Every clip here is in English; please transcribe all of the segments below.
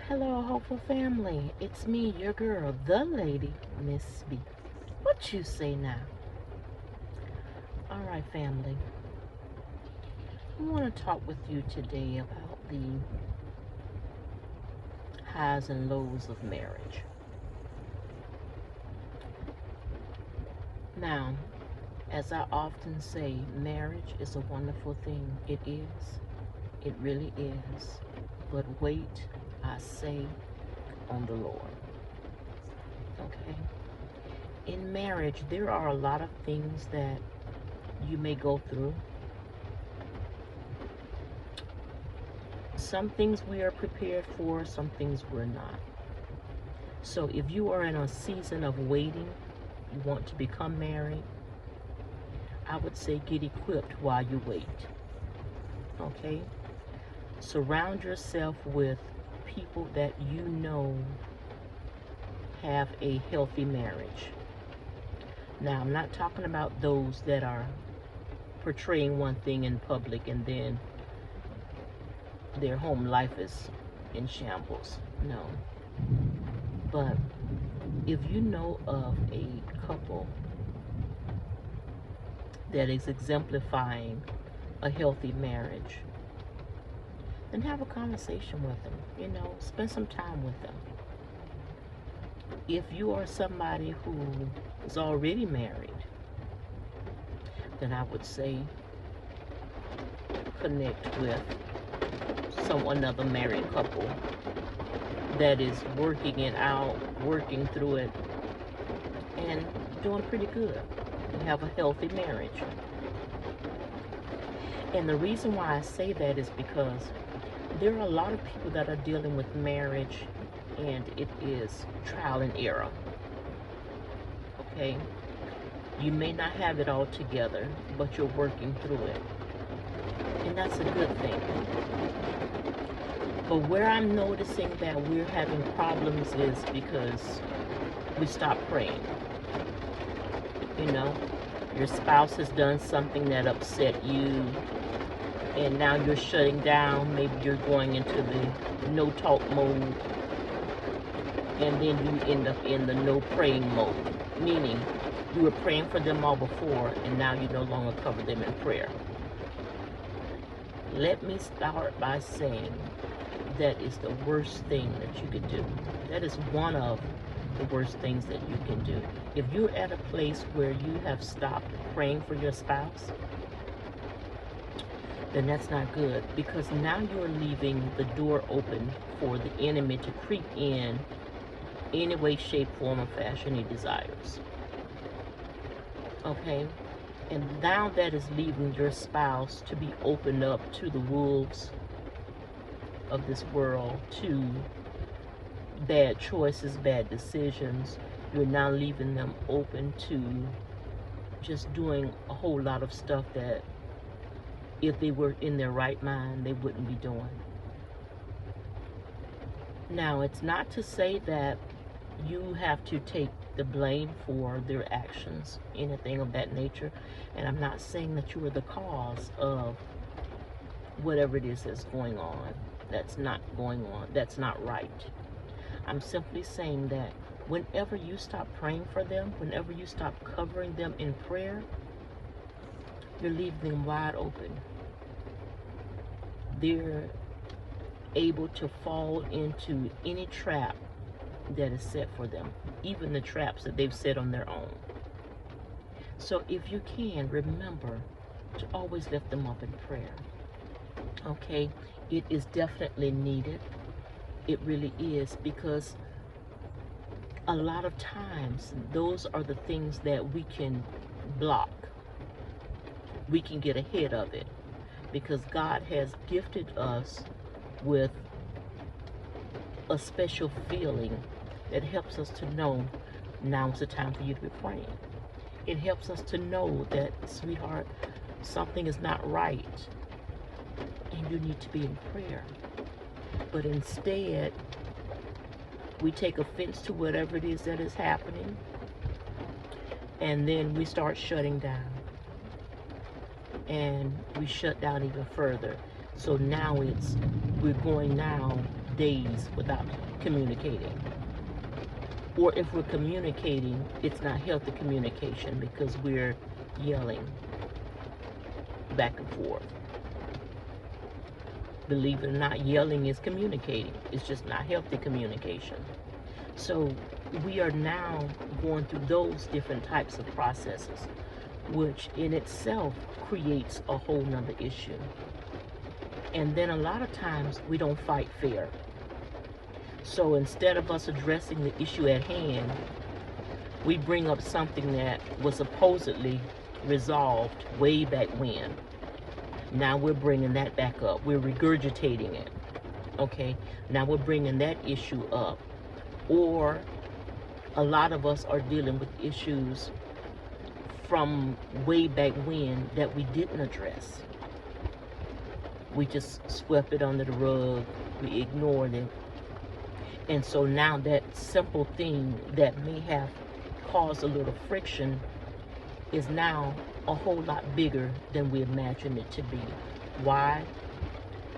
Hello, hopeful family. It's me, your girl, the lady, Miss B. What you say now? All right, family. I want to talk with you today about the highs and lows of marriage. Now, as I often say, marriage is a wonderful thing. It is. It really is. But wait, I say, on the Lord. Okay? In marriage, there are a lot of things that you may go through. Some things we are prepared for, some things we're not. So if you are in a season of waiting, you want to become married, I would say get equipped while you wait. Okay? Surround yourself with people that you know have a healthy marriage. Now, I'm not talking about those that are portraying one thing in public and then their home life is in shambles. No. But if you know of a couple that is exemplifying a healthy marriage, then have a conversation with them. Spend some time with them. If you are somebody who is already married, then I would say connect with another married couple that is working it out, working through it, and doing pretty good. They have a healthy marriage. And the reason why I say that is because there are a lot of people that are dealing with marriage and it is trial and error. Okay? You may not have it all together, but you're working through it. And that's a good thing. But where I'm noticing that we're having problems is because we stop praying. Your spouse has done something that upset you, and now you're shutting down. Maybe you're going into the no talk mode, and then you end up in the no praying mode, meaning you were praying for them all before, and now you no longer cover them in prayer. Let me start by saying that is the worst thing that you could do. That is one of the worst things that you can do. If you're at a place where you have stopped praying for your spouse, then that's not good, because now you're leaving the door open for the enemy to creep in any way, shape, form, or fashion he desires. Okay? And now that is leaving your spouse to be opened up to the wolves of this world, to bad choices, bad decisions. You're now leaving them open to just doing a whole lot of stuff that if they were in their right mind, they wouldn't be doing. Now, it's not to say that you have to take the blame for their actions, anything of that nature. And I'm not saying that you are the cause of whatever it is that's going on, that's not going on, that's not right. I'm simply saying that whenever you stop praying for them, whenever you stop covering them in prayer, you're leaving them wide open. They're able to fall into any trap that is set for them, even the traps that they've set on their own. So if you can, remember to always lift them up in prayer. Okay? It is definitely needed. It really is, because a lot of times those are the things that we can block. We can get ahead of it, because God has gifted us with a special feeling that helps us to know now is the time for you to be praying. It helps us to know that, sweetheart, something is not right and you need to be in prayer. But instead, we take offense to whatever it is that is happening, and then we start shutting down. And we shut down even further. So now we're going now days without communicating. Or if we're communicating, it's not healthy communication because we're yelling back and forth. Believe it or not, yelling is communicating. It's just not healthy communication. So we are now going through those different types of processes, which in itself creates a whole nother issue. And then a lot of times we don't fight fair. So instead of us addressing the issue at hand, we bring up something that was supposedly resolved way back when. Now we're bringing that back up. We're regurgitating it. Okay? Now we're bringing that issue up. Or a lot of us are dealing with issues from way back when that we didn't address. We just swept it under the rug. We ignored it. And so now that simple thing that may have caused a little friction is now a whole lot bigger than we imagined it to be. Why?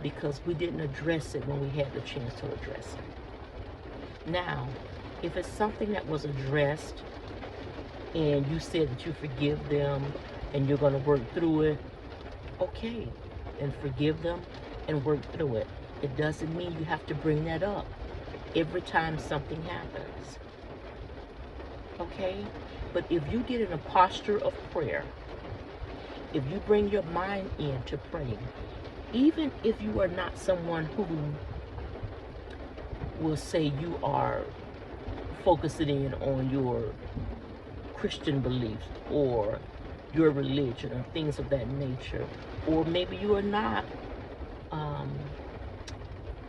Because we didn't address it when we had the chance to address it. Now, if it's something that was addressed and you said that you forgive them and you're going to work through it, okay, and forgive them and work through it. It doesn't mean you have to bring that up every time something happens. Okay? But if you get in a posture of prayer, if you bring your mind in to praying, even if you are not someone who will say you are focusing in on your Christian beliefs or your religion or things of that nature, or maybe you are not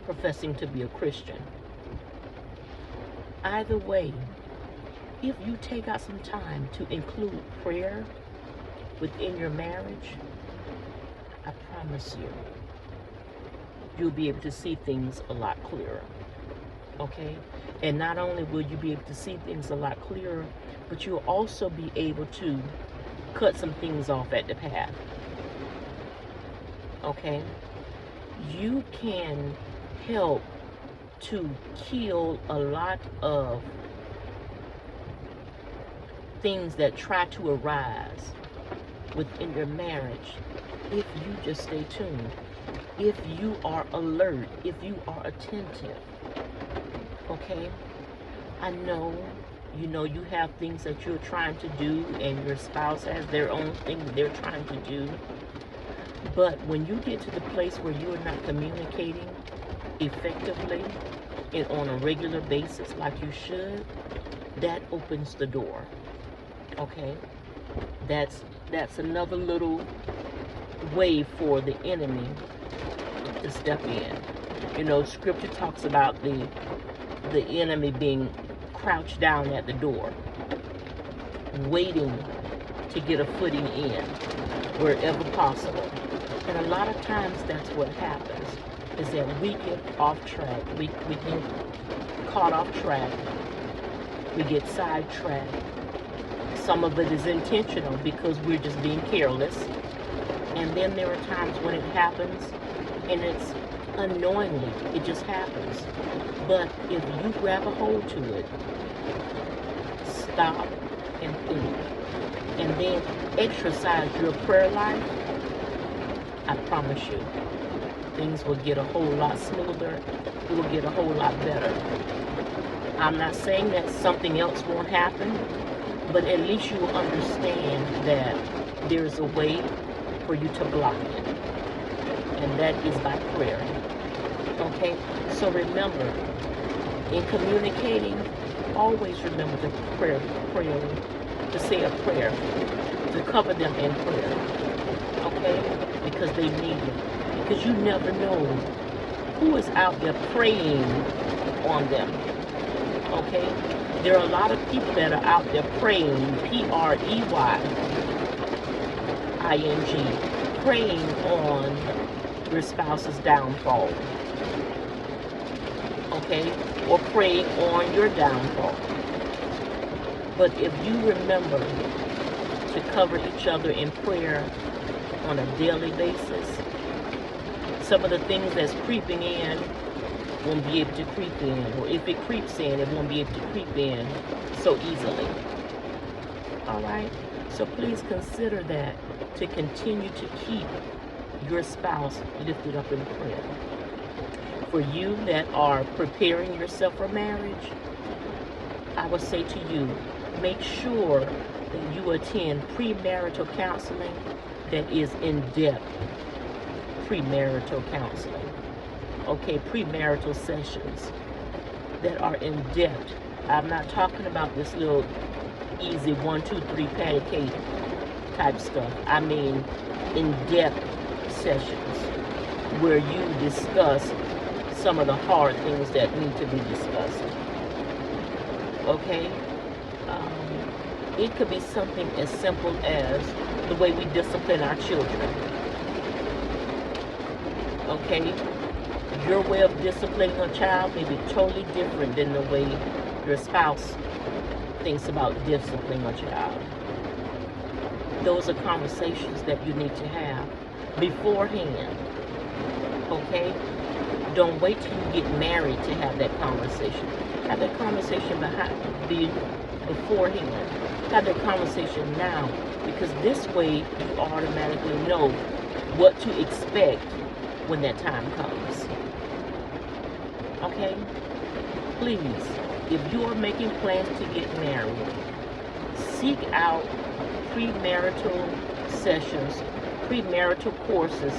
professing to be a Christian. Either way, if you take out some time to include prayer within your marriage, I promise you, you'll be able to see things a lot clearer. Okay? And not only will you be able to see things a lot clearer, but you'll also be able to cut some things off at the path. Okay? You can help to kill a lot of things that try to arise within your marriage if you just stay tuned, if you are alert, if you are attentive. Okay? I know you have things that you're trying to do and your spouse has their own thing that they're trying to do. But when you get to the place where you are not communicating effectively and on a regular basis like you should, that opens the door. Okay? That's another little way for the enemy to step in. Scripture talks about the enemy being crouched down at the door, waiting to get a footing in wherever possible. And a lot of times that's what happens, is that we get off track. We get caught off track. We get sidetracked. Some of it is intentional because we're just being careless. And then there are times when it happens and it's unknowingly. It just happens. But if you grab a hold to it, stop and think, and then exercise your prayer life, I promise you, things will get a whole lot smoother. It will get a whole lot better. I'm not saying that something else won't happen, but at least you will understand that there's a way for you to block it, and that is by prayer. Okay? So remember, in communicating, always remember to to say a prayer, to cover them in prayer. Okay? Because they need it. Because you never know who is out there praying on them. Okay? There are a lot of people that are out there praying, Preying, praying on your spouse's downfall. Okay? Or praying on your downfall. But if you remember to cover each other in prayer on a daily basis, some of the things that's creeping in won't be able to creep in, or if it creeps in, it won't be able to creep in so easily. All right? So please consider that, to continue to keep your spouse lifted up in prayer. For you that are preparing yourself for marriage, I would say to you, make sure that you attend premarital counseling that is in-depth. Premarital counseling. Okay, premarital sessions that are in-depth. I'm not talking about this little easy 1, 2, 3 patty cake type stuff. I mean in-depth sessions where you discuss some of the hard things that need to be discussed. Okay? It could be something as simple as the way we discipline our children. Okay? Your way of disciplining a child may be totally different than the way your spouse thinks about disciplining a child. Those are conversations that you need to have beforehand. Okay? Don't wait till you get married to have that conversation. Have that conversation beforehand. Have that conversation now, because this way you automatically know what to expect when that time comes. Okay? Please, if you are making plans to get married, seek out premarital sessions, premarital courses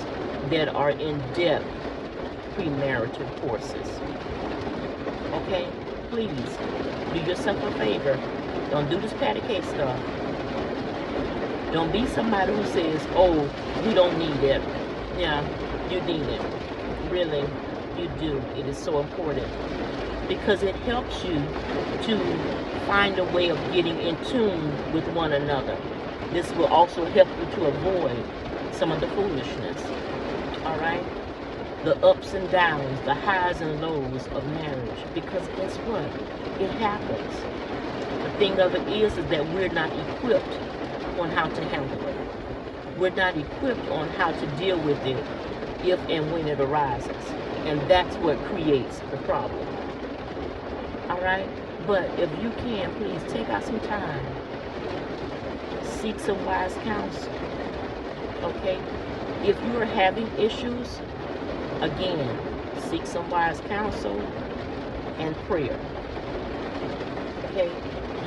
that are in-depth premarital courses. Okay? Please, do yourself a favor. Don't do this patty cake stuff. Don't be somebody who says, oh, we don't need it. Yeah, you need it. Really, you do. It is so important, because it helps you to find a way of getting in tune with one another. This will also help you to avoid some of the foolishness. All right? The ups and downs, the highs and lows of marriage. Because guess what? It happens. The thing of it is that we're not equipped on how to handle it. We're not equipped on how to deal with it if and when it arises. And that's what creates the problem. All right? But if you can, please take out some time. Seek some wise counsel. Okay? If you are having issues, again, seek some wise counsel and prayer. Okay?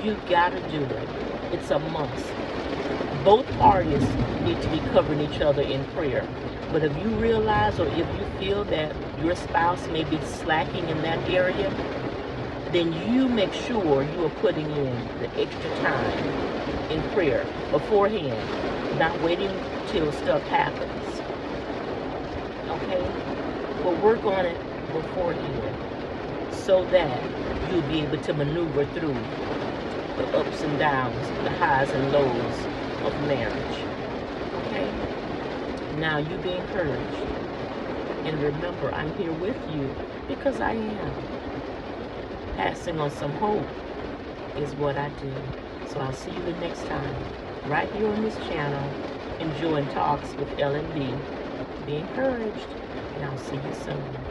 You gotta do it. It's a must. Both parties need to be covering each other in prayer. But if you realize, or if you feel that your spouse may be slacking in that area, then you make sure you are putting in the extra time in prayer beforehand, not waiting till stuff happens. Okay? But work on it beforehand so that you'll be able to maneuver through the ups and downs, the highs and lows of marriage. Okay? Now you be encouraged. And remember, I'm here with you because I am. Passing on some hope is what I do. So I'll see you the next time, right here on this channel, enjoying Talks with Ellen B. Be encouraged, and I'll see you soon.